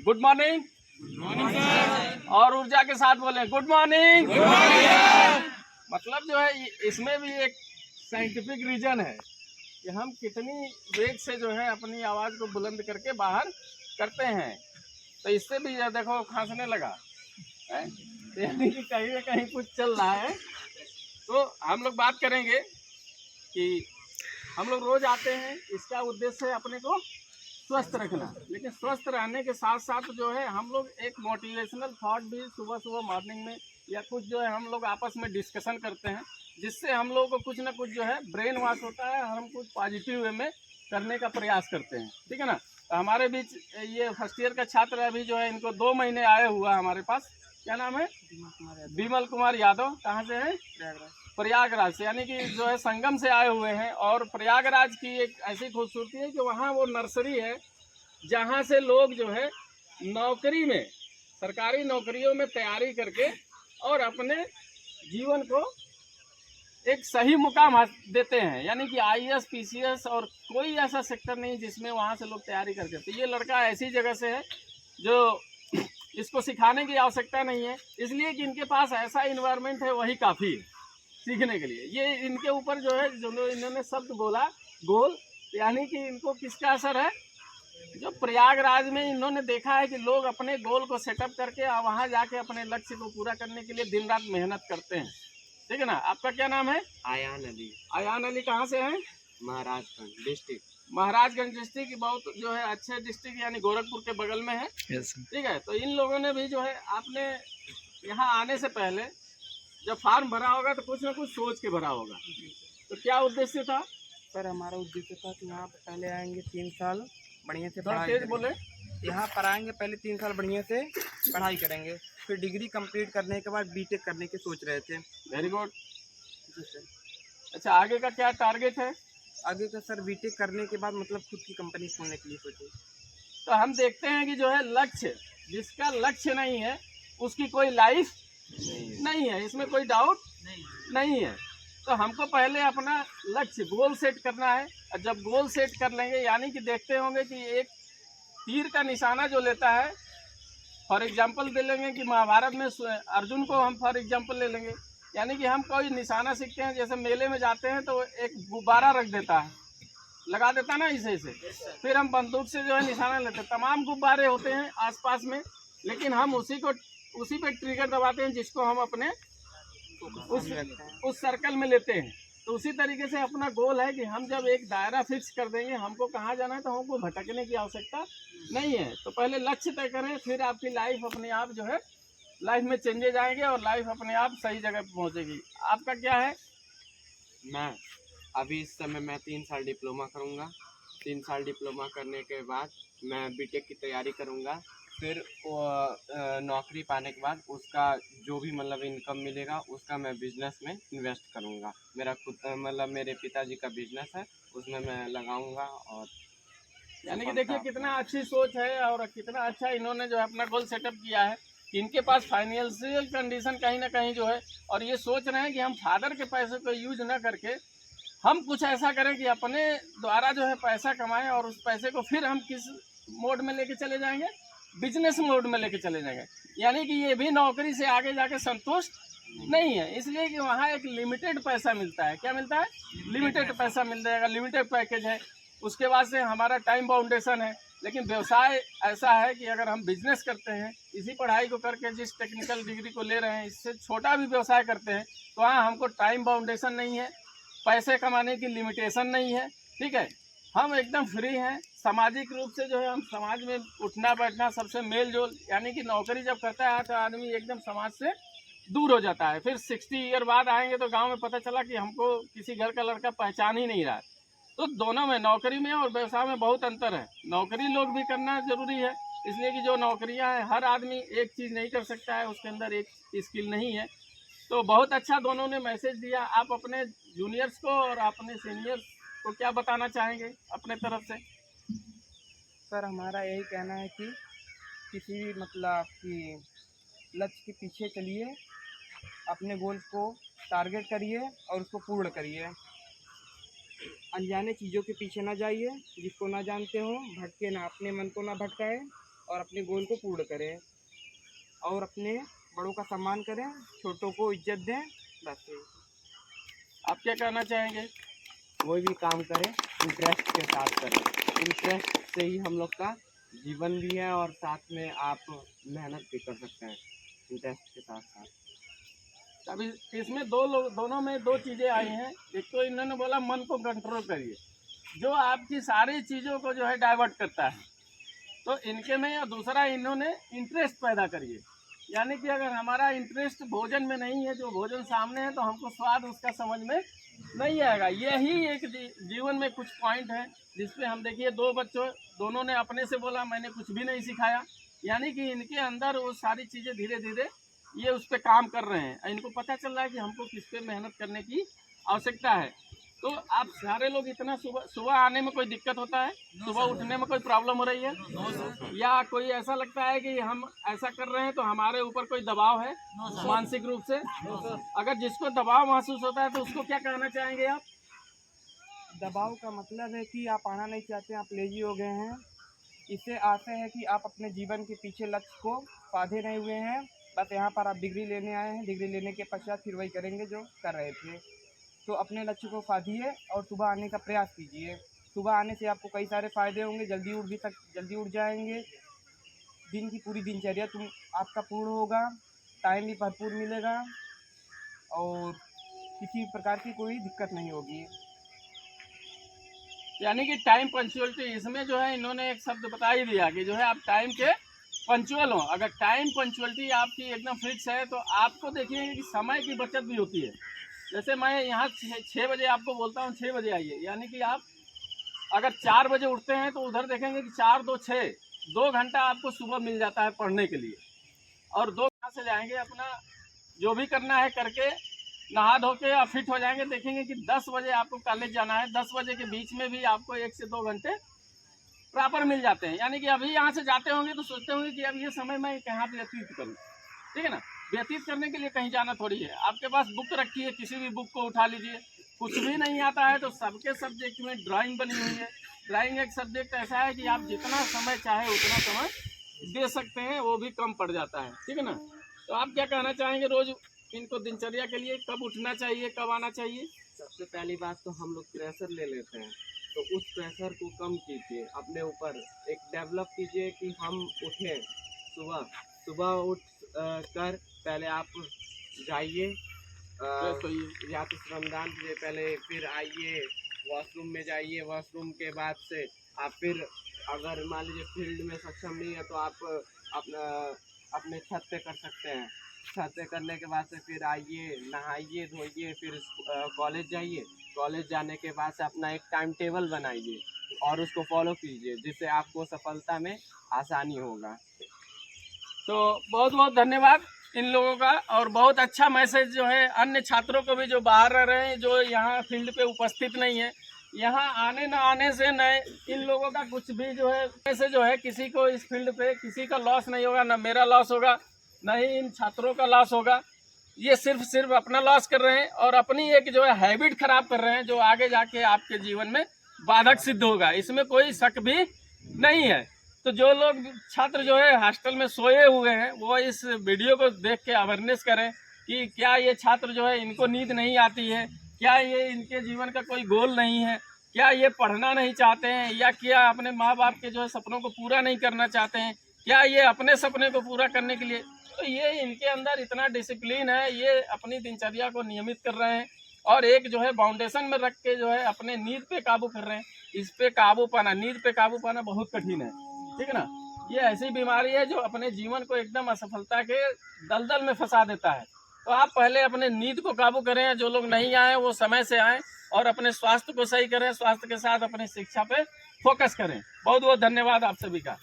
Good morning. और ऊर्जा के साथ बोलें गुड मॉर्निंग। मतलब जो है इसमें भी एक साइंटिफिक रीजन है कि हम कितनी वेग से जो है अपनी आवाज़ को बुलंद करके बाहर करते हैं। तो इससे भी ये देखो खांसने लगा है, यानी कि कहीं ना कहीं कुछ चल रहा है। तो हम लोग बात करेंगे कि हम लोग रोज आते हैं, इसका उद्देश्य है अपने को स्वस्थ रखना, लेकिन स्वस्थ रहने के साथ साथ जो है हम लोग एक मोटिवेशनल थॉट भी सुबह सुबह मॉर्निंग में या कुछ जो है हम लोग आपस में डिस्कशन करते हैं, जिससे हम लोगों को कुछ ना कुछ जो है ब्रेन वॉश होता है, हम कुछ पॉजिटिव वे में करने का प्रयास करते हैं। ठीक है ना। तो हमारे बीच ये फर्स्ट ईयर का छात्र अभी जो है, इनको 2 महीने आए हुआ हमारे पास। क्या नाम है? विमल कुमार यादव। कहाँ से है? प्रयागराज से, यानी कि जो है संगम से आए हुए हैं। और प्रयागराज की एक ऐसी खूबसूरती है कि वहाँ वो नर्सरी है जहाँ से लोग जो है नौकरी में, सरकारी नौकरियों में तैयारी करके और अपने जीवन को एक सही मुकाम देते हैं। यानी कि आईएएस, पीसीएस और कोई ऐसा सेक्टर नहीं जिसमें वहाँ से लोग तैयारी करके। तो ये लड़का ऐसी जगह से है जो इसको सिखाने की आवश्यकता नहीं है, इसलिए कि इनके पास ऐसा इन्वायरमेंट है, वही काफ़ी है सीखने के लिए। ये इनके ऊपर जो है जो इन्होंने शब्द बोला गोल, यानी कि इनको किसका असर है? जो प्रयागराज में इन्होंने देखा है कि लोग अपने गोल को सेटअप करके वहाँ जाके अपने लक्ष्य को पूरा करने के लिए दिन रात मेहनत करते हैं। ठीक है ना। आपका क्या नाम है? आयान अली। आयान अली कहाँ से हैं? महाराजगंज डिस्ट्रिक्ट। महाराजगंज डिस्ट्रिक्ट बहुत जो है अच्छे डिस्ट्रिक्ट, यानी गोरखपुर के बगल में है। ठीक है। तो इन लोगों ने भी जो है, आपने यहाँ आने से पहले जब फार्म भरा होगा तो कुछ ना कुछ सोच के भरा होगा। तो क्या उद्देश्य था? सर हमारा उद्देश्य था कि यहाँ पे पहले आएंगे 3 साल बढ़िया से थोड़ा पढ़ाई तेज करेंगे। बोले। यहाँ पर आएंगे पहले 3 साल बढ़िया से पढ़ाई करेंगे, फिर डिग्री कंप्लीट करने के बाद बीटेक करने की सोच रहे थे। Very good. जी सर। अच्छा, आगे का क्या टारगेट है? आगे का सर बीटेक करने के बाद मतलब खुद की कंपनी खोलने के लिए सोचे। तो हम देखते हैं कि जो है लक्ष्य, जिसका लक्ष्य नहीं है उसकी कोई लाइफ नहीं है, इसमें कोई डाउट नहीं है। तो हमको पहले अपना लक्ष्य गोल सेट करना है। और जब गोल सेट कर लेंगे, यानी कि देखते होंगे कि एक तीर का निशाना जो लेता है, फॉर एग्जाम्पल दे लेंगे कि महाभारत में अर्जुन को हम फॉर एग्जाम्पल ले लेंगे। यानी कि हम कोई निशाना सीखते हैं, जैसे मेले में जाते हैं तो एक गुब्बारा रख देता है, लगा देता ना इसे फिर हम बंदूक से जो है निशाना लेते हैं। तमाम गुब्बारे होते हैं आसपास में, लेकिन हम उसी पे ट्रिगर दबाते हैं जिसको हम अपने उस सर्कल में लेते हैं। तो उसी तरीके से अपना गोल है कि हम जब एक दायरा फिक्स कर देंगे हमको कहाँ जाना है, तो हमको भटकने की आवश्यकता नहीं है। तो पहले लक्ष्य तय करें, फिर आपकी लाइफ अपने आप जो है लाइफ में चेंजेज आएंगे और लाइफ अपने आप सही जगह पर पहुँचेगी। आपका क्या है? मैं अभी इस समय मैं 3 साल डिप्लोमा करूँगा। 3 साल डिप्लोमा करने के बाद मैं बीटेक की तैयारी करूँगा। फिर नौकरी पाने के बाद उसका जो भी मतलब इनकम मिलेगा उसका मैं बिजनेस में इन्वेस्ट करूँगा। मेरा खुद मतलब मेरे पिताजी का बिजनेस है, उसमें मैं लगाऊँगा। और यानी कि देखिए कितना अच्छी सोच है और कितना अच्छा इन्होंने जो है अपना गोल सेटअप किया है कि इनके पास फाइनेंशियल कंडीशन कहीं ना कहीं जो है, और ये सोच रहे हैं कि हम फादर के पैसे को यूज ना करके हम कुछ ऐसा करें कि अपने द्वारा जो है पैसा कमाएं, और उस पैसे को फिर हम किस मोड में लेके चले जाएंगे? बिजनेस मोड में लेके चले जाएंगे। यानी कि ये भी नौकरी से आगे जाके संतुष्ट नहीं है, इसलिए कि वहाँ एक लिमिटेड पैसा मिलता है। क्या मिलता है? लिमिटेड पैसा मिल जाएगा, लिमिटेड पैकेज है। उसके बाद से हमारा टाइम बाउंडेशन है। लेकिन व्यवसाय ऐसा है कि अगर हम बिजनेस करते हैं, इसी पढ़ाई को करके जिस टेक्निकल डिग्री को ले रहे हैं, इससे छोटा भी व्यवसाय करते हैं, तो वहाँ हमको टाइम बाउंडेशन नहीं है, पैसे कमाने की लिमिटेशन नहीं है। ठीक है। हम एकदम फ्री हैं। सामाजिक रूप से जो है हम समाज में उठना बैठना, सबसे मेल जोल, यानी कि नौकरी जब करता है तो आदमी एकदम समाज से दूर हो जाता है। फिर 60 ईयर बाद आएंगे तो गांव में पता चला कि हमको किसी घर का लड़का पहचान ही नहीं रहा। तो दोनों में, नौकरी में और व्यवसाय में बहुत अंतर है। नौकरी लोग भी करना जरूरी है, इसलिए कि जो नौकरियां हैं, हर आदमी एक चीज़ नहीं कर सकता है, उसके अंदर एक स्किल नहीं है। तो बहुत अच्छा दोनों ने मैसेज दिया। आप अपने जूनियर्स को और अपने सीनियर्स को क्या बताना चाहेंगे अपने तरफ से? सर हमारा यही कहना है कि किसी भी मतलब कि लक्ष्य के पीछे चलिए, अपने गोल को टारगेट करिए और उसको पूर्ण करिए। अनजाने चीज़ों के पीछे ना जाइए, जिसको ना जानते हो, भटके ना, अपने मन को ना भटकाए। और अपने गोल को पूर्ण करें और अपने बड़ों का सम्मान करें, छोटों को इज्जत दें। बस यही। आप क्या कहना चाहेंगे? कोई भी काम करें इंटरेस्ट के साथ करें। इंटरेस्ट से ही हम लोग का जीवन भी है और साथ में आप मेहनत भी कर सकते हैं इंटरेस्ट के साथ साथ। अभी इसमें दोनों में दो चीज़ें आई हैं। एक तो इन्होंने बोला मन को कंट्रोल करिए, जो आपकी सारी चीज़ों को जो है डाइवर्ट करता है, तो इनके में, या दूसरा इन्होंने इंटरेस्ट पैदा करिए। यानी कि अगर हमारा इंटरेस्ट भोजन में नहीं है, जो भोजन सामने है, तो हमको स्वाद उसका समझ में नहीं आएगा। यही एक जीवन में कुछ पॉइंट है जिसपे हम देखिए, दो बच्चों दोनों ने अपने से बोला मैंने कुछ भी नहीं सिखाया, यानी कि इनके अंदर वो सारी चीज़ें धीरे धीरे ये उस पर काम कर रहे हैं। इनको पता चल रहा है कि हमको किस पे मेहनत करने की आवश्यकता है। तो आप सारे लोग इतना सुबह आने में कोई दिक्कत होता है? सुबह उठने में कोई प्रॉब्लम हो रही है? या कोई ऐसा लगता है कि हम ऐसा कर रहे हैं तो हमारे ऊपर कोई दबाव है मानसिक रूप से? अगर जिसको दबाव महसूस होता है तो उसको क्या कहना चाहेंगे आप? दबाव का मतलब है कि आप आना नहीं चाहते, आप लेजी हो गए हैं। इससे आशय है कि आप अपने जीवन के पीछे लक्ष्य को साधे नहीं हुए हैं। बस यहाँ पर आप डिग्री लेने आए हैं, डिग्री लेने के पश्चात फिर वही करेंगे जो कर रहे थे। तो अपने लक्ष्य को साधिए और सुबह आने का प्रयास कीजिए। सुबह आने से आपको कई सारे फ़ायदे होंगे, जल्दी उठ जाएंगे। दिन की पूरी दिनचर्या आपका पूर्ण होगा, टाइम भी भरपूर मिलेगा और किसी प्रकार की कोई दिक्कत नहीं होगी। यानी कि टाइम पंचुअलिटी, इसमें जो है इन्होंने एक शब्द बता ही दिया कि जो है आप टाइम के पंचुअल हो। अगर टाइम पंचुअलिटी आपकी एकदम फिक्स है तो आपको देखिए कि समय की बचत भी होती है। जैसे मैं यहाँ 6 बजे आपको बोलता हूँ 6 बजे आइए, यानी कि आप अगर 4 बजे उठते हैं तो उधर देखेंगे कि 4 2 6 2 घंटा आपको सुबह मिल जाता है पढ़ने के लिए। और 2 घंटे से जाएंगे अपना जो भी करना है करके नहा धो के और फिट हो जाएंगे। देखेंगे कि 10 बजे आपको कॉलेज जाना है, 10 बजे के बीच में भी आपको 1 से 2 घंटे प्रॉपर मिल जाते हैं। यानी कि अभी यहाँ से जाते होंगे तो सोचते होंगे कि अब ये समय मैं कहाँ व्यतीत करूँ, ठीक है ना। व्यतीत करने के लिए कहीं जाना थोड़ी है। आपके पास बुक रखी है, किसी भी बुक को उठा लीजिए। कुछ भी नहीं आता है तो सबके सब्जेक्ट में ड्राइंग बनी हुई है। ड्राइंग एक सब्जेक्ट ऐसा है कि आप जितना समय चाहे उतना समय दे सकते हैं, वो भी कम पड़ जाता है, ठीक है ना। तो आप क्या कहना चाहेंगे रोज इनको दिनचर्या के लिए, कब उठना चाहिए, कब आना चाहिए? सबसे पहली बात तो हम लोग प्रेशर ले लेते हैं, तो उस प्रेशर को कम कीजिए, अपने ऊपर एक डेवलप कीजिए कि हम उठें। सुबह उठ कर पहले आप जाइए या तो श्रमदान कीजिए पहले, फिर आइए वॉशरूम में जाइए। वॉशरूम के बाद से आप फिर अगर मान लीजिए फील्ड में सक्षम नहीं है तो आप अपने छत पे कर सकते हैं। छत पे करने के बाद से फिर आइए, नहाइए धोइए, फिर कॉलेज जाइए। कॉलेज जाने के बाद से अपना एक टाइम टेबल बनाइए और उसको फॉलो कीजिए, जिससे आपको सफलता में आसानी होगा। तो बहुत बहुत धन्यवाद इन लोगों का। और बहुत अच्छा मैसेज जो है अन्य छात्रों को भी जो बाहर रह रहे हैं, जो यहाँ फील्ड पे उपस्थित नहीं है, यहाँ आने न आने से न इन लोगों का कुछ भी जो है ऐसे जो है किसी को इस फील्ड पे किसी का लॉस नहीं होगा, न मेरा लॉस होगा, न ही इन छात्रों का लॉस होगा। ये सिर्फ अपना लॉस कर रहे हैं और अपनी एक जो है हैबिट खराब कर रहे हैं, जो आगे जाके आपके जीवन में बाधक सिद्ध होगा। इसमें कोई शक भी नहीं है। तो जो लोग छात्र जो है हॉस्टल में सोए हुए हैं, वो इस वीडियो को देख के अवेयरनेस करें कि क्या ये छात्र जो है इनको नींद नहीं आती है, क्या ये इनके जीवन का कोई गोल नहीं है, क्या ये पढ़ना नहीं चाहते हैं, या क्या अपने माँ बाप के जो है सपनों को पूरा नहीं करना चाहते हैं, क्या ये अपने सपने को पूरा करने के लिए, तो ये इनके अंदर इतना डिसिप्लिन है, ये अपनी दिनचर्या को नियमित कर रहे हैं और एक जो है बाउंडेशन में रख के जो है अपने नींद पे काबू कर रहे हैं। इस पे काबू पाना, नींद पे काबू पाना बहुत कठिन है, ठीक है ना। ये ऐसी बीमारी है जो अपने जीवन को एकदम असफलता के दलदल में फंसा देता है। तो आप पहले अपने नींद को काबू करें। जो लोग नहीं आए वो समय से आएँ और अपने स्वास्थ्य को सही करें, स्वास्थ्य के साथ अपनी शिक्षा पे फोकस करें। बहुत बहुत धन्यवाद आप सभी का।